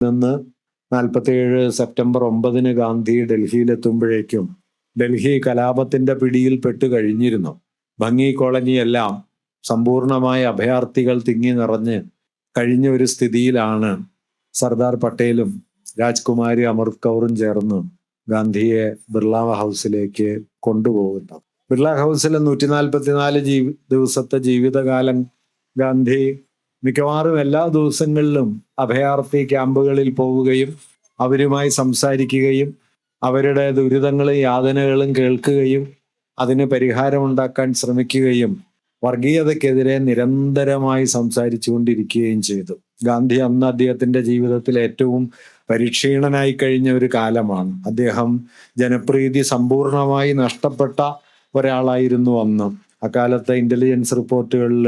നിന്ന് 47 സെപ്റ്റംബർ 9 ഗാന്ധി ഡൽഹിയിലെത്തുമ്പോഴേക്കും ഡൽഹി കലാപത്തിന്റെ പിടിയിൽ പെട്ട് കഴിഞ്ഞിരുന്നു. ഭംഗി കോളനിയെല്ലാം സമ്പൂർണമായ അഭയാർത്ഥികൾ തിങ്ങി നിറഞ്ഞ് കഴിഞ്ഞ ഒരു സ്ഥിതിയിലാണ് സർദാർ പട്ടേലും രാജ്കുമാരി അമൃത് കൗറും ചേർന്ന് ഗാന്ധിയെ ബിർള ഹൗസിലേക്ക് കൊണ്ടുപോകുന്നത്. ബിർള ഹൗസിൽ 144 ദിവസത്തെ ജീവിതകാലം ഗാന്ധി മിക്കവാറും എല്ലാ ദിവസങ്ങളിലും അഭയാർത്ഥി ക്യാമ്പുകളിൽ പോവുകയും അവരുമായി സംസാരിക്കുകയും അവരുടെ ദുരിതങ്ങളും യാതനകളും കേൾക്കുകയും അതിന് പരിഹാരമുണ്ടാക്കാൻ ശ്രമിക്കുകയും വർഗീയതയ്ക്കെതിരെ നിരന്തരമായി സംസാരിച്ചു കൊണ്ടിരിക്കുകയും ചെയ്തു. ഗാന്ധി അന്ന് അദ്ദേഹത്തിന്റെ ജീവിതത്തിൽ ഏറ്റവും പരിക്ഷീണനായി കഴിഞ്ഞ ഒരു കാലമാണ്. അദ്ദേഹം ജനപ്രീതി സമ്പൂർണമായി നഷ്ടപ്പെട്ട ഒരാളായിരുന്നു അന്ന്. അക്കാലത്തെ ഇന്റലിജൻസ് റിപ്പോർട്ടുകളിൽ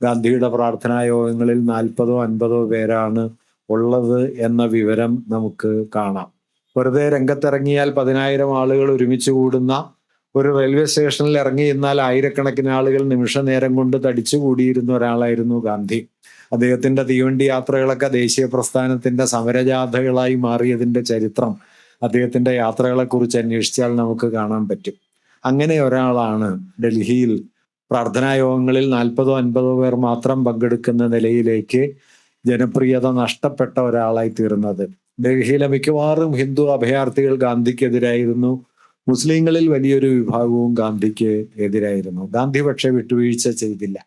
ഗാന്ധിയുടെ പ്രാർത്ഥനാ യോഗങ്ങളിൽ 40-50 പേരാണ് ഉള്ളത് എന്ന വിവരം നമുക്ക് കാണാം. വെറുതെ രംഗത്തിറങ്ങിയാൽ 10,000 ആളുകൾ ഒരുമിച്ച് കൂടുന്ന ഒരു റെയിൽവേ സ്റ്റേഷനിൽ ഇറങ്ങി നിന്നാൽ ആയിരക്കണക്കിന് ആളുകൾ നിമിഷ നേരം കൊണ്ട് തടിച്ചു കൂടിയിരുന്ന ഒരാളായിരുന്നു ഗാന്ധി. അദ്ദേഹത്തിന്റെ തീവണ്ടി യാത്രകളൊക്കെ ദേശീയ പ്രസ്ഥാനത്തിന്റെ സമരജാഥകളായി മാറിയതിന്റെ ചരിത്രം അദ്ദേഹത്തിന്റെ യാത്രകളെ കുറിച്ച് അന്വേഷിച്ചാൽ നമുക്ക് കാണാൻ പറ്റും. അങ്ങനെ ഒരാളാണ് ഡൽഹിയിൽ പ്രാർത്ഥനാ യോഗങ്ങളിൽ 40-50 പേർ മാത്രം പങ്കെടുക്കുന്ന നിലയിലേക്ക് ജനപ്രിയത നഷ്ടപ്പെട്ട ഒരാളായി തീർന്നത്. ഡൽഹിയിലെ മിക്കവാറും ഹിന്ദു അഭയാർത്ഥികൾ ഗാന്ധിക്കെതിരായിരുന്നു. മുസ്ലിങ്ങളിൽ വലിയൊരു വിഭാഗവും ഗാന്ധിക്ക് എതിരായിരുന്നു. ഗാന്ധി പക്ഷേ വിട്ടുവീഴ്ച ചെയ്തില്ല.